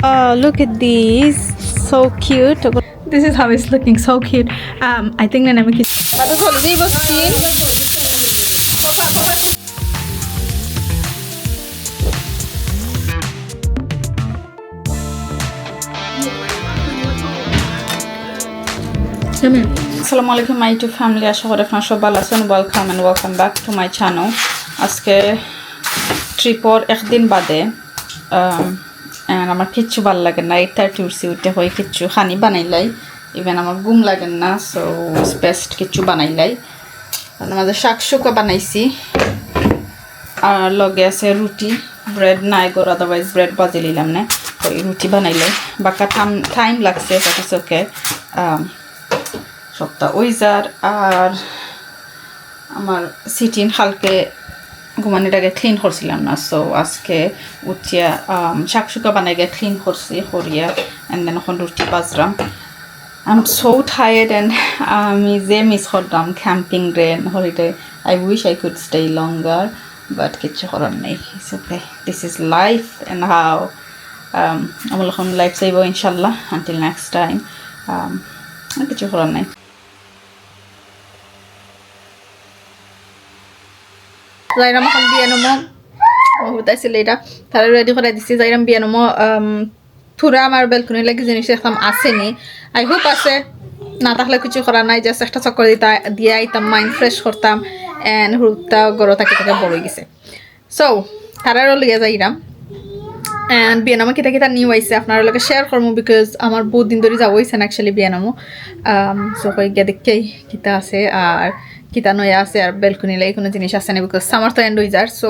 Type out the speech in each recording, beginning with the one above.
Oh, look at these. So cute. This is how it's looking. So cute. I think na namin kita. Pato sa holiday was seen. Assalamualaikum my YouTube family. আশা করি আপনারা সবাই ভালো আছেন। Welcome and welcome back to my channel. আজকে ট্রিপর একদিন বাদে আমার কিচ্ছু ভালো লাগে না। 8:30 উঠছি, উঠে হয়ে কিচ্ছু খানি বানাইলাই, ইভেন আমার ঘুম লাগে না। সো বেস্ট কিচ্ছু বানাইলাই। আমাদের শাক শুকা বানাইছি আর লগে আছে রুটি, ব্রেড নাই গর, আদারওয়াইজ ব্রেড বাজে নিলাম না। ওই রুটি বানাইলাই, বাকা টাইম লাগছে, দ্যাট ইজ ওকে। সপ্তাহ ওইজার আর আমার সিটিন হালকে ঘুমানোর আগে ক্লিন করছিলাম না। সো আজকে উঠিয়া শাকশুকা বানাই গিয়ে ক্লিন করছি করিয়া অ্যান্ড দেন এখন রুটি বাজরাম। I am so tired and আমি যে মিস করলাম ক্যাম্পিং রেন holiday. I wish I could stay longer, but কিচ্ছু করার নেই। It's okay, this is life and how আমার এখন লাইফ চাইব ইনশাল্লাহ আনটিল নেক্সট টাইম। কিছু করার নাই। যাইরাম এখন বিয়ে নমো হতাইছিল, এটা তারা রেডি করে দিচ্ছি। যাইরাম বিয়ে নমো থুরা আমার বেলকুনি লাগে জিনিস একদম আসেনি। আই হোপ আছে, না থাকলে কিছু করার নাই। জাস্ট একটা চক্কর দিয়ে আইতাম, মাইন্ড ফ্রেশ করতাম অ্যান্ড হুরুপটা গরো থাকে বড় গেছে। সো তারারও লিয়ে যাইরাম অ্যান্ড বিয়ানামো কিতা কিতা নিউ আইসে আপনার লগে শেয়ার করবো, বিকজ আমার বহুত দিন ধরে যাবো হয়েছে না অ্যাকচুয়ালি বিয়ানামো। সো কই গিয়ে দেখেই কিতা আছে আর কিতা নয়া আছে আর বেলকুনি লাগে কোনো জিনিস আছে না, বিকজ সামার তো এন্ড হয়ে যার। সো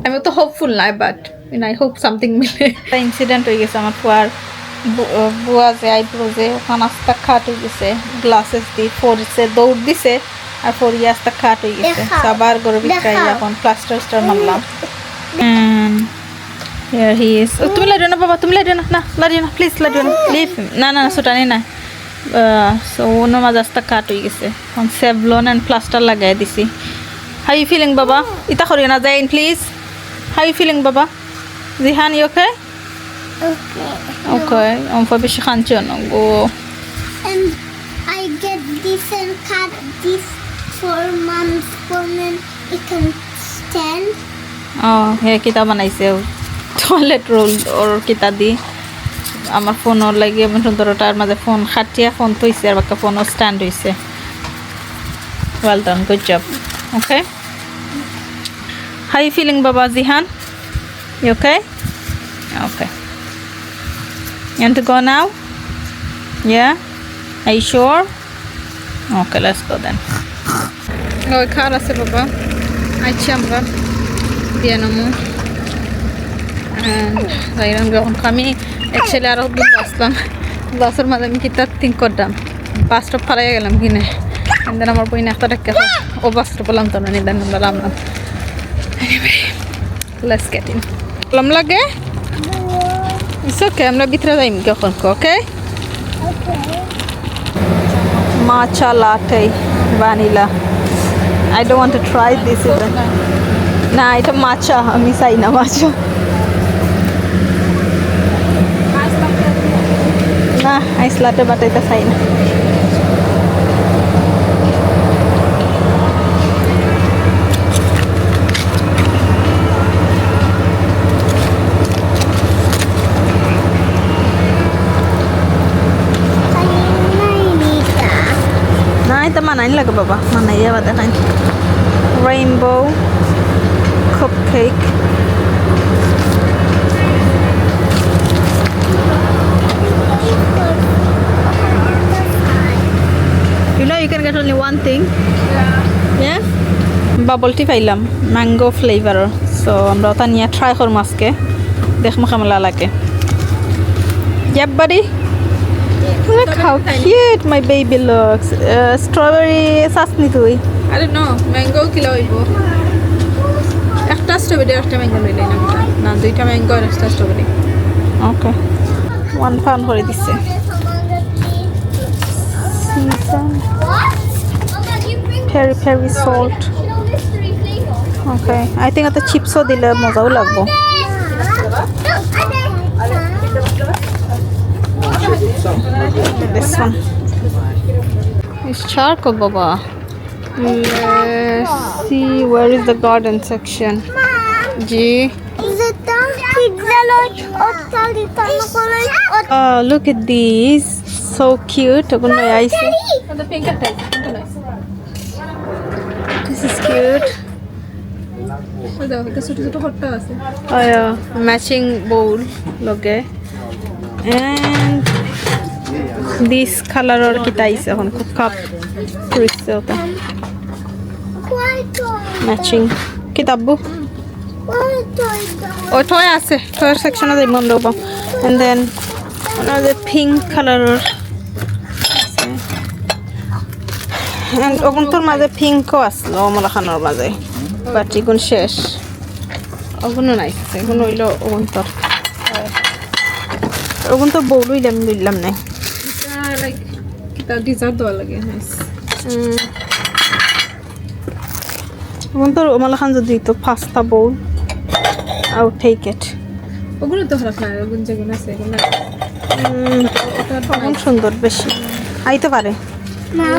আমি তো হোপফুল নাই, বাট আই হোপ সামথিং মিলে। ইনসিডেন্ট হয়ে গেছে আমার ফুয়ার বুয়া যে আইব্রো যে ওখানে আস্তা খাট হয়ে গেছে, গ্লাসেস দিয়ে ফোরছে দৌড় দিছে আর ফোরিয়ে আস্তা খাট হয়ে গেছে। আবার গরু বিক্রাই এখন প্লাস্টার মারলাম। Here he is. Oh, তুমি লাড়িও না বাবা, তুমি লাড়িও না, না লাড়িও না প্লিজ, লাড়িও না, লিভ। না না ছোটানি না। সো ওনার মাঝে আস্তা কাট হয়ে গেছে, এখন সেভলন অ্যান্ড প্লাস্টার লাগাই দিছি। হাউ ইউ ফিলিং বাবা? ইতা করিও না যাই প্লিজ। হাউ ইউ ফিলিং বাবা? Jihan you okay? ওকে ওকে বেশি খানছো না গো। And I get this and cut this for mom's phone and it can stand. হে কিতা বানাইছে টয়লেট রোল ওর কিতা দি আমার ফোন ওর লাগে এমন সুন্দরটার মাঝে ফোন খাটিয়া ফোন থইছে আর বাক্কা ফোনও স্ট্যান্ড হয়েছে। Well done, good job. Okay, how you feeling বাবা? Jihan you okay? Okay, you want to go now? Yeah, are you sure? Okay, let's go then. ওই খার আছে বাবা, আইছি আমরা বিয়ানামো যাইলাম। যখন আমি অ্যাকচুয়ালি আরও দূর বাসলাম, বাসের মাঝে আমি কিতা থিঙ্ক করতাম বাস স্টপ ফারাইয়া গেলাম কিনে। দেন আমার বই একটা ডাক্কে ও বাস স্টপ পেলাম তো না, দেন আমরা নামলাম। Let's get in. কলম লাগে? ইটস ওকে, আমরা ভিতরে যাইম কখন। ওকে, মাচা লাটে vanilla. I don't want to try this even. না এটা মাচা, আমি চাই না মাচা। না আইস লাটে বাটাইতে চাই না। না এটা মানাই লাগে বাবা, মানাই যাবা দেখাই। Rainbow cupcake. You know you can get only one thing. Yeah? Bubble tea পাইলাম ম্যাঙ্গো ফ্লেভার। সো আমরা ওটা নিয়ে ট্রাই করবো আজকে, দেখবো কেমন লাগে। Yep buddy, look how cute my baby looks. Strawberry sasni তুই? I don't know, mango kilo হইবো। একটা স্ট্রবেরি একটা ম্যাঙ্গো লইলে না, দুইটা ম্যাঙ্গো আর একটা স্ট্রবেরি। ওকে, 1 pound করে দিচ্ছে। Peri peri salt. Okay, I think at the chips দিলে মজাও লাগবো। This one. It's charcoal, Baba. Let's see where is the garden section. Ji. Is it done? Pizza lunch or Oh, look at these. So cute. the pink This is cute. Oh yeah, matching bowl. Look at. And this color or kita is on cup. Matching. Kitabu. Oh, toy আছে toy section আছে বন্ধ পাও and then another pink color and ওগুনটোর মাঝে পিঙ্কও আসলো মলাখানোর মাঝে but এগুন শেষ ওগুনো nice এগুন হইলো ওগুনটো বউলই দিলাম না লাইক কিটা ডিজার্ট দেওয়া লাগে নাইস ওগুনটোর মলাখান যদি তো pasta bowl I'll take it. ওগুলো তো খারাপ না ওগুন যেগুলো আছে এগুলো ওটা অনেক সুন্দর বেশি আইতে পারে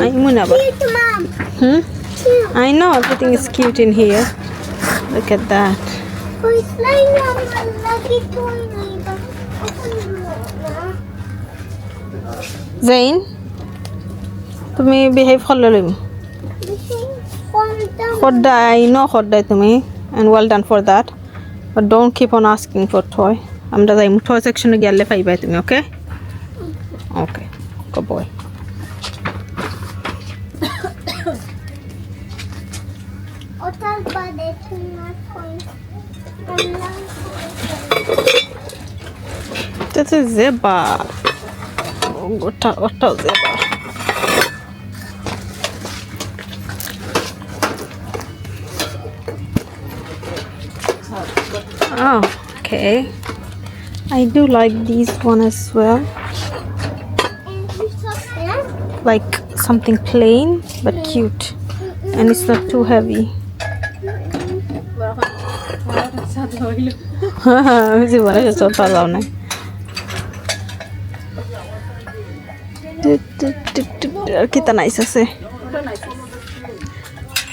আই মনে আবার I know everything is cute in here. Look at that. Zain, তুমি behave করলে লইম খোদ্দাই I know খোদ্দাই তুমি and well done for that. But don't keep on asking for toy. I'm the toy section to get left by me, okay? Okay, good boy. This is Zeba. What Zeba? Oh, okay. I do like these one as well. Like something plain but cute, and it's not too heavy. Kita nice ase.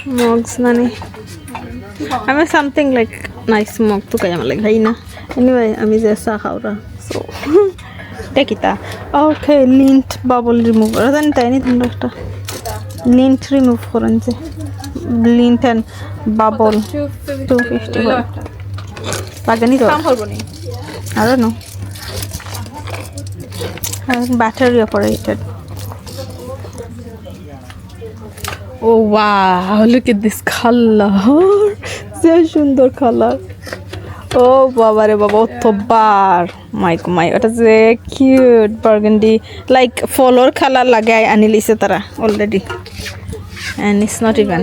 Mugs nani. I mean something like nice mug to kaya like na. Anyway, আমি যে চা খাওরা so দেখি okay lint bubble remover then tiny thing একটা lint remove করেন যে lint and bubble 250 লাগেনি তো I don't know battery operated. Oh wow, look at this color. Such সুন্দর color. Oh baba re baba to bar. My what is a cute burgundy like flower color lagai anilise tara already. And it's not even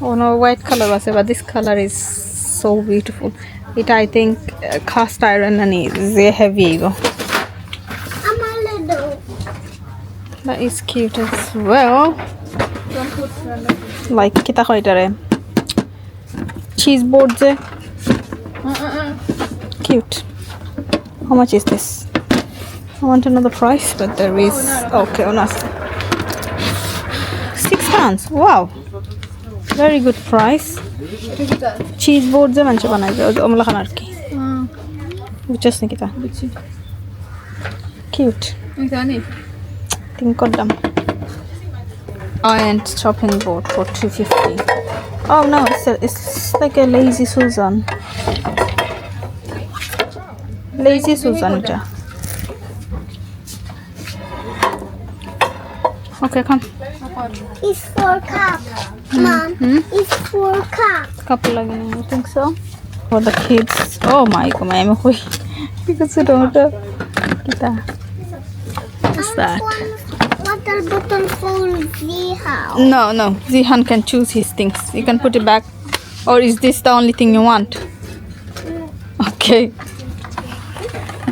oh no white color was but this color is so beautiful. It I think cast iron and is heavy go. That is cute as well. Like kita koitare cheese board je cute. How much is this? I want to know the price, but there is okay on us £6. Wow, very good price. Cheese board je manche banai je omla khanar ki buchas ni kita cute think kodam and chopping board for 250. Oh no, it's like a lazy Susan. Lazy Susan এটা okay come It's 4 cup mom it's 4 cup cup lagani I think so for the kids. Oh my god I'm hoi because I don't kita what's that water bottle for Zihan. No Zihan can choose his things. You can put it back or is this the only thing you want? Okay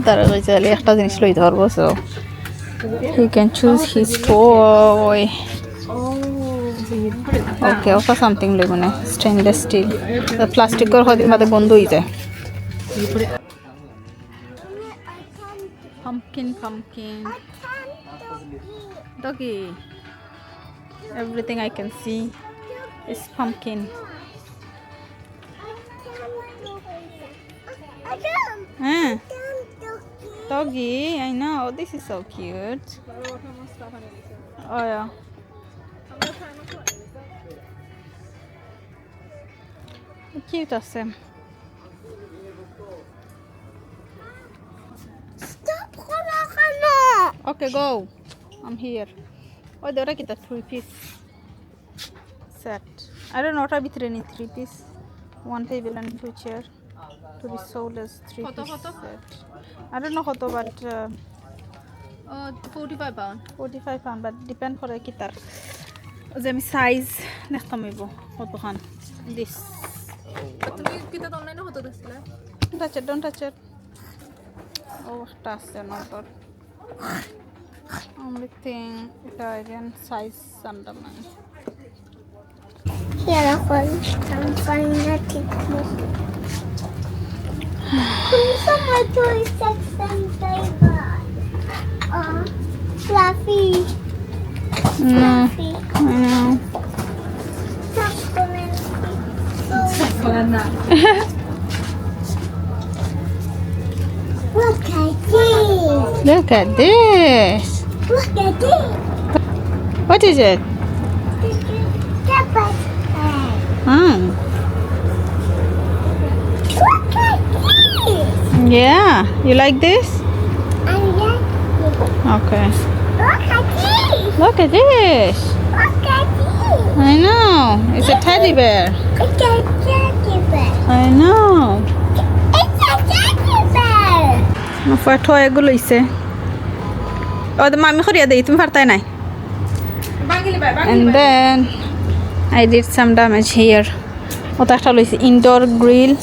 tara gajali ekta jinish loi dhorbo so he can choose his toy. Okay oka something loi mane stainless steel the plastic or hodi mate bondho hoi jay pumpkin. I can't Doggy. Everything I can see is pumpkin. Ah, doggy. I know. This is so cute. Oh yeah. Cute আছে. Stop, Okay, go. I'm here. Oh, there are kita 3-piece set. I don't know what are between 3-piece. 1 table and 2 chair to be sold as 3-piece set. I don't know how to, but 45 pound. 45 pound, but depend for a kitar. The size next time we go. This. তুমি কিটা অনলাইনে কত দিছিলা? Don't touch it. Oh, that's another. Only thing Italian size underline. Here, I'm finding a TikTok. Somewhere to sex and flavor. Fluffy. Fluffy. I know. Wala na. Look at this. Look at this. Look at this. What is it? This is shepherd's egg. Look at this. Yeah. You like this? I like this. Okay. Look at this. Look at this. Look at this. I know. It's a teddy bear. It's a teddy bear. I know. It's a teddy bear. For toy গুলো ইসে ওদের মামি করিয়া দেই তুমি পারতাই নাই and then I did some damage here ওটা একটা লইছি ইনডোর গ্রিল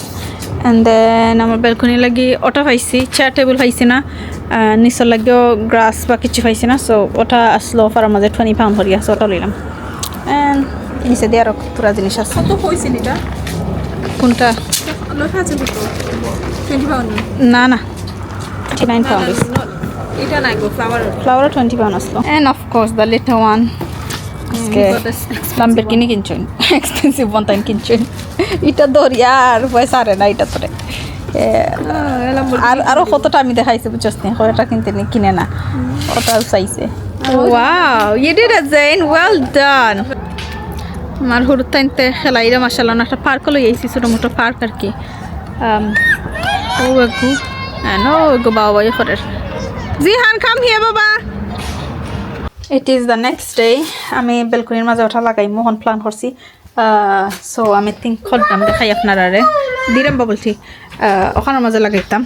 and then আমার ব্যালকনি লাগি ওটা পাইছি চেয়ার টেবিল পাইছি না নিচের লাগিও গ্রাস বা কিছু পাইছি না সো ওটা আসলো ফার মাঝে 20 পাউন্ড করিয়া সো ওটা লইলাম and নিচে দিয়ে আরো পুরা জিনিস আছে কত কইছেন এটা? কোনটা লেখা আছে কত? 20 pound. না 29 pound এটা নাই গো flower 20 pound আসলো and of course the little one Lamborghini কিনছেন এক্সপেন্সিভ ওয়ান টাইম কিনছেন এটা দরিয়ার পয়সা আরে না এটা তোরে আর আরো কতটা আমি দেখাইছি বুঝছস না ওটা কিনতে কিনে না ওটাও চাইছে ওয়াও ইউ ডিড ইট জেন ওয়েল ডান আমার হুরতাইনতে খেলাইরা মাশাআল্লাহ একটা পার্ক লই আইছি ছোট মোটো পার্ক আর কি ও গো নো গো বাবা ইয়ে করে জিহান কাম হিয়ার বাবা It is the next day. আমি বেলকনির মাঝে ওঠা লাগাই মোহন প্ল্যান করছি সো আমি থিঙ্ক করতাম দেখাই আপনারা দিলাম বাবল ঠিক ওখানের মাঝে লাগাইতাম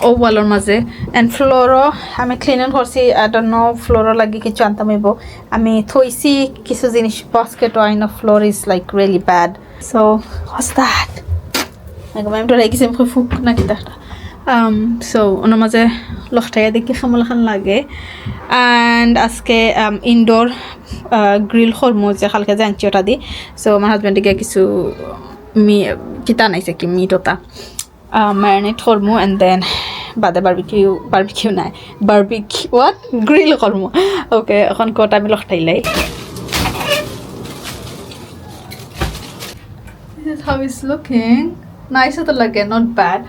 ও ওয়ালের মাঝে অ্যান্ড ফ্লোরও আমি ক্লিনিং করছি আই ডোন্ট নো ফ্লোরও লাগি কিছু আনতাম হইব আমি থইছি কিছু জিনিস basket I know floor is like really bad so what's that একদম আমি তো রেখেছি ফুক না কি একটা সো ওনার মাঝে লখটাইয়া দেখি খামলাখান লাগে অ্যান্ড আজকে ইনডোর গ্রিল করমু যে কালকে যে আনছি ওটা দি সো আমার হাজব্যান্ডকে কিছু কিতা আনাইছে কি মিট ওটা ম্যারিনেট করমু অ্যান্ড দেন বাদে বারবিকিউ নাই হোয়াট গ্রিল করমু ওকে এখন কটা আমি লখটাইলাই This is how it's looking. Nice to লাগে, not bad.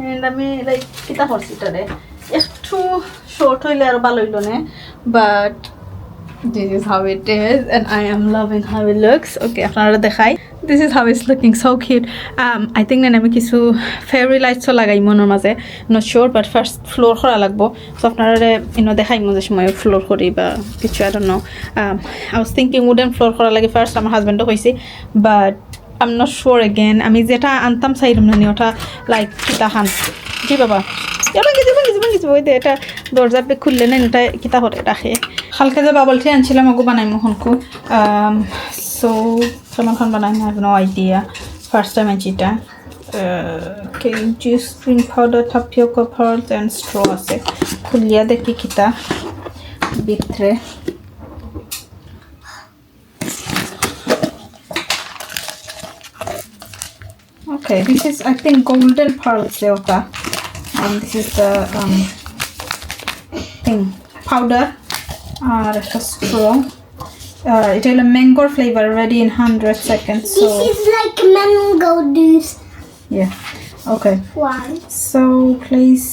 And আমি লাইক কিতা করছি তারে একটু শর্ট হইলে আর ভালো হইল না but this is how it is and I am loving how it looks. Okay, আপনারা দেখাই this is how it's looking so cute. I think না আমি কিছু fairy lights লাগাই মনের মাঝে not sure but first floor করা লাগবো so আপনারা ইনো দেখাই মধ্যে সময় ফ্লোর করি বা কিছু I don't know. I was thinking wooden floor করা লাগে first আমার হাজবেন্ডও কইছি but I'm not sure again. আমি যেটা আনতাম চাইলাম না ওটা লাইক কিতা খান জি বাবা কিছু ওই এটা দরজা পে খুললে না এটা কিতা করে রাখে হালকা যে বাবলটি আনছিলাম ওগো বানাই মোহনকু সো কেমন খান বানাই না have no idea first time আনছি এটা juice cream powder tapioca powder and straw আছে খুলিয়া দেখি কিতা ভিতরে Okay, this is I think golden pearls Leota and this is the thing powder আর একটা straw এটা হলো mango flavor ready in 100 seconds so This is like mango juice. yeah okay One. so please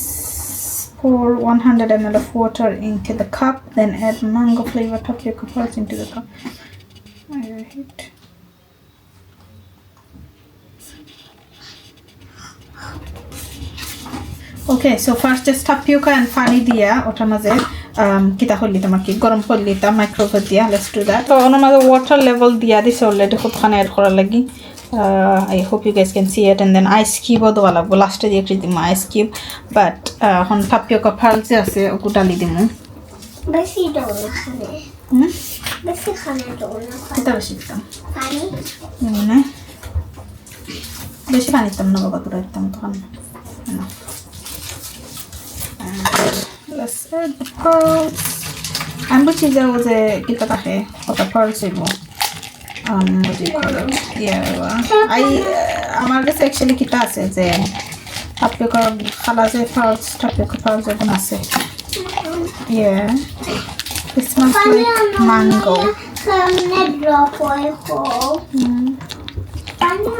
pour 100 ml of water into the cup then add mango flavor tapioca pearls into the cup I hit okay so first just tapioca and pani dia otar maze kita holli tamar ki gorom holli ta microwave dia let's do that so ona maze water level dia this already khub khana add kora lagi I hope you guys can see it and then ice cube do wala last dia kriti ma ice cube but hon tapioca pearls ase oku dali dimu Besi dona khane. Besi khane dona. kita beshi ditam Pani. ne beshi pani ditam na baba pura ditam tokhan na let's add the pearls and which is was a kita tahe ota pearls ibo what do you call it yeah I amar kache actually kita ase je tapioca khala je pearls tapioca pearls egon ase yeah it smells like mango Khane drop oil hole. Pani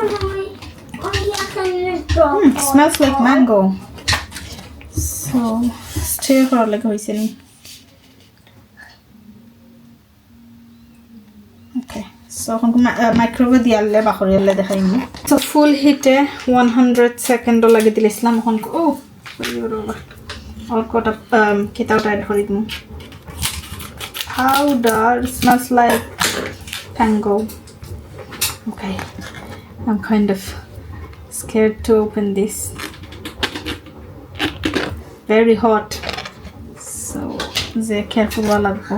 only khane drop. it smells like mango so stir kora lage hoise ni okay so microwave dialle bakhorialle dekhaimi so full heat e 100 second lage dilislam এখন oh all got up kita add kori dimu powder smells like tango okay I'm kind of scared to open this very hot so be careful while I go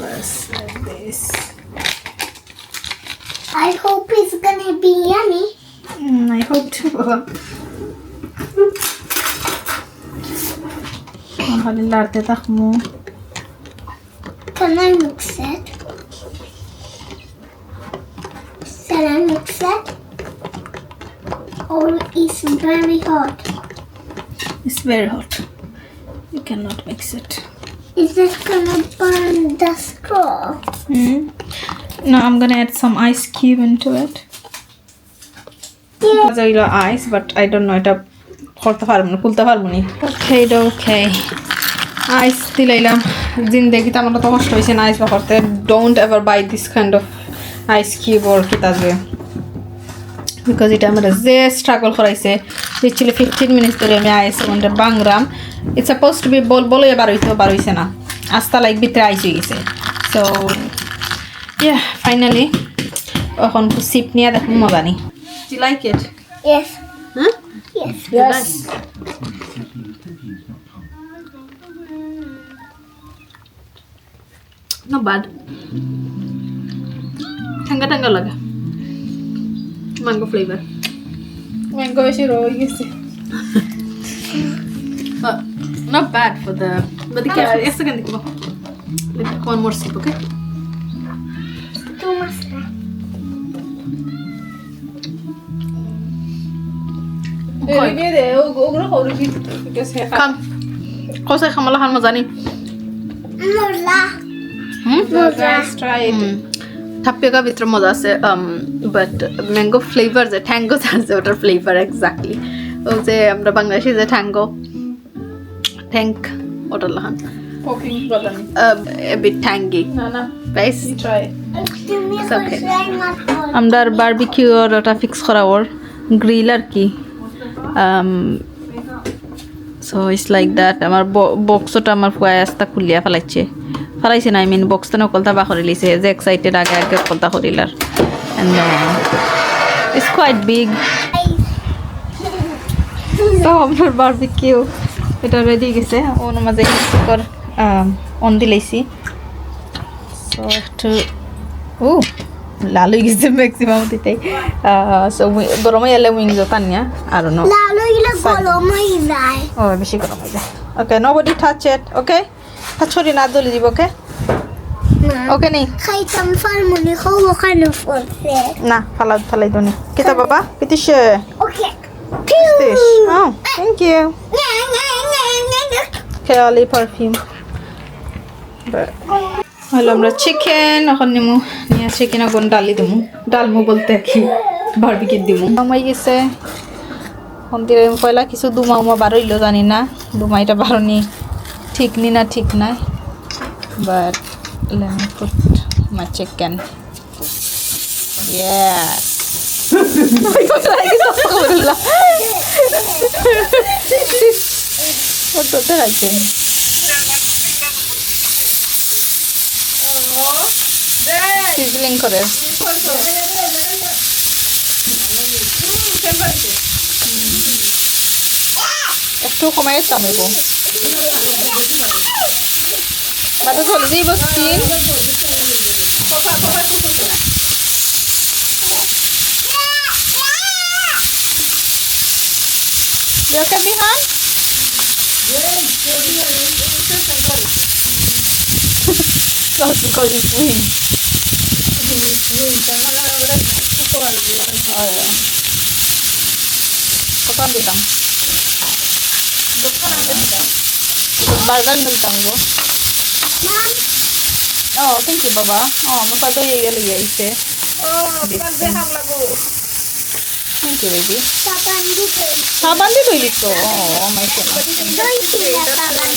let's add this I hope it's gonna be yummy. I hope too I'm larte takhmu Can I mix it? Can I mix it? Oh, it's very hot. it's very hot you cannot mix it Is it gonna burn the straw? now I'm gonna add some ice cube into it because I love ice but I don't know এটা করতে পারবো না খুলতে পারবো না okay ice দিলাম জিন্দেগিতে আমার তো কষ্ট হইছে না ice বা করতে don't ever buy this kind of ice cube or কিতা যে because এটা আমরা যে struggle করাইছে literally 15 minutes ধরে আমি ice under bangram it's supposed to be বল এবার হইছে না আস্তা লাইক ভিতরে আইস হয়ে গেছে so yeah finally এখন সিপ নিয়ে দেখুন মজা নেই do you like it Yes. huh Yes. not bad ঠান্ডা লাগে mango flavor mango is raw you see not bad for the but the careful a second let's take one more sip okay Too much. come kosai khamala khan maza nahi Mola. guys try it tapioca ভিতরে মজা আছে but mango flavor যে tango আছে ওটার flavor exactly ও যে আমরা বাংলাদেশে যে tango tank ওটার লাহান Poking badani. a bit tangy Nana, guys you try. It's okay. আমরা বারবিকিউ আর ওটা ফিক্স করা ওর গ্রিল আর কি সো ইটস লাইক দ্যাট আমার বক্সটা আমার ফুয়ায় আস্তা খুলিয়া ফেলাইছে না আই মিন বক্সটা নকলতা বা করে লিছে যে এক্সাইটেড আগে কলতা করিলার and it's quite big so আমার বারবিকিউ এটা রেডি গেছে ওর মাঝে কুকার অন দিলাইছি সো একটু ও লাল হয়ে গেছে ম্যাক্সিমাম দিতেই সো গরমে এলে উইং জোতান নিয়া আর নো Lalo ila golomay যায় ও বেশি গরম হয়ে যায় okay nobody touch it okay touch করি না দলি দিব ওকে ওকে নেই খাইতাম ফার্মুনি খাও ওখানে ফলছে না ফালাই দনি কিতা বাবা কিতিস ওকে দিস ও থ্যাংক ইউ খেয়ালি পারফিউম হলো আমরা চিকেন এখন নিমু নিয়ে চিকেন এখন ডালি দিমু ডালমু বলতে কি বারবিকিউ দিমু আমাই গেছে মন্দিরে পয়লা কিছু দুমা উমা বারইলো জানি না দুমাইটা বারনি ঠিক নি না ঠিক নাই but let me put my chicken yes What the heck? Sizzling করে একটু কমাই টানবো বাটা চলে যাইব steam You okay, Mihan? That's because it's wing. Oh yeah. Kapan ditang? Burger miltang go. Mom, Oh, thank you, Baba. Oh, mapado ye gali ise. Oh, bukan beham lagu. Thank you, baby. Saban dito. Saban di doy dito. Oh, my goodness. Doy sila saban.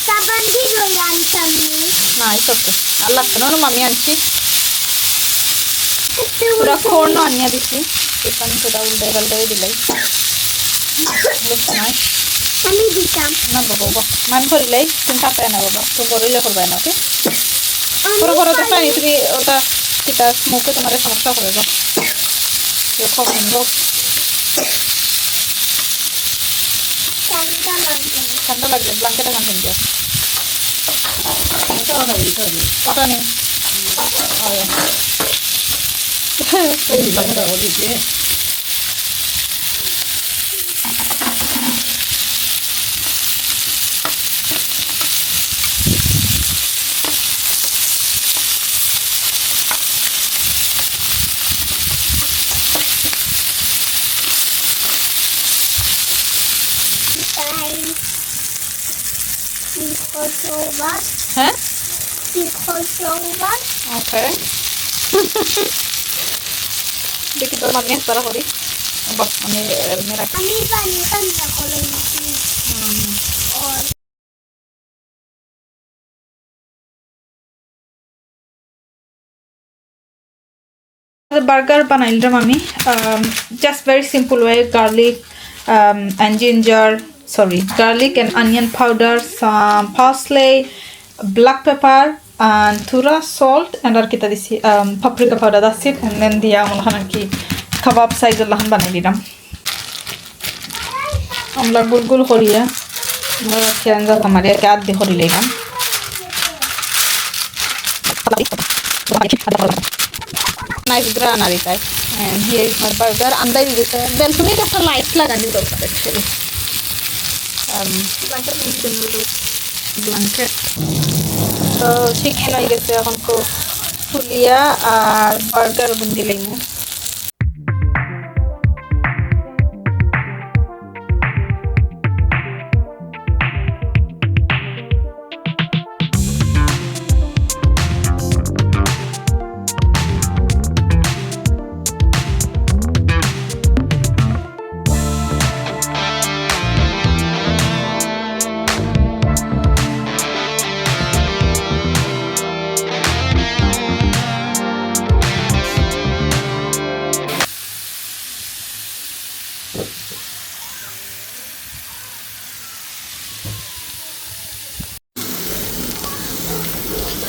Saban dito yan kami. Nah, it's okay. Allah kano no mami anchi. Pura corn no anya disi. Ikan sudah ultai baltai dilai. Looks nice. Kami ditam. Na baba. Man korilai. Cinta pa na baba. Tum korile korba na, okay? Pura pura to pani তুমি ওটা kita smoke তোমার সমস্যা হবে না। দেখো বন্ধু ঠান্ডা লাগবে ব্ল্যাঙ্কেট এখন কিনতে কটা নেই হ্যাঁ ওকে দেখি তোর মামি তারা করি বাস আমি মেরা Kami balikan na kulay or burger banailram ami just very simple way garlic and ginger garlic and onion powder some parsley black pepper and thura salt and ar kita disi paprika powder that's it and then dia amla ki kebab size lahan banai dilam amla gul gul koriya amra kyanza hamare ke adde kori legam nice grana rita hai and here is my burger andar dite balcony ka sa light lagani dorkar actually blanket so chicken hoye geche ekhon ko fuliya ar burger bundi laimu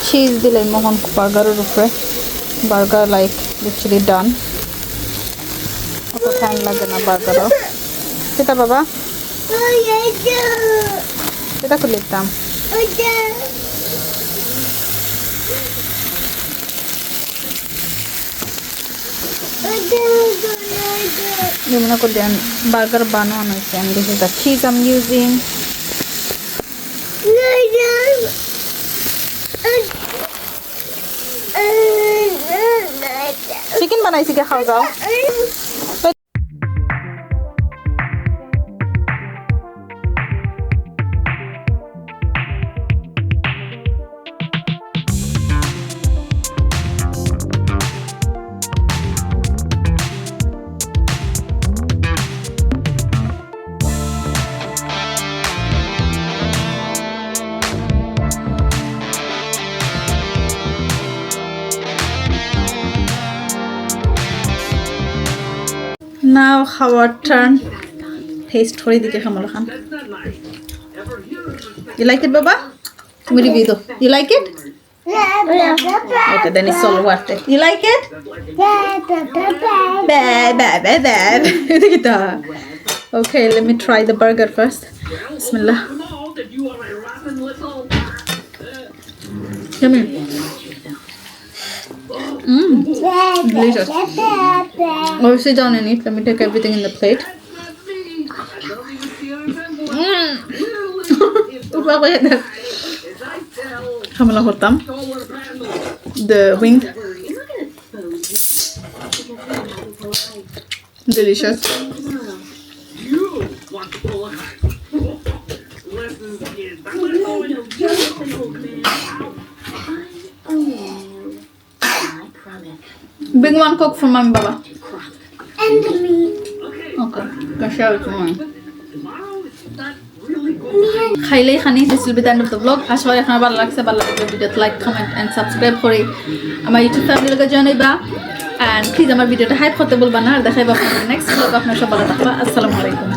cheese dilai mohon burger er upre burger like literally done oto time lage na burger eta baba eta kulitam dimana kulian burger banana and this is the cheese I'm using chicken banaisi ke khao jao Now our turn. Taste थोड़ी दिखे खामलो Khan. You like it, Baba? Come review do. You like it? Okay, then it's all worth it. You like it? Okay, let me try the burger first. Bismillah. Come here. Delicious. Oh, sit down and eat. Let me take everything in the plate. Hamala hotam. The wing. Delicious. Big one cook for mommy, Baba. And me. Okay, can share it for mommy. খাইলেই খানি this will be the end of the vlog. আশা করি আপনার ভালো লাগছে, ভালো লাগলে ভিডিওতে like comment and subscribe করে আমার ইউটিউব ফ্যামিলির লগে জয়েন হইবা এন্ড প্লিজ আমার ভিডিওটা হাইপ করতে বলবা না। আর দেখাইবা আপনাদের নেক্সট ভ্লগ। আপনারা সব ভালো থাকবা। আসসালামু আলাইকুম।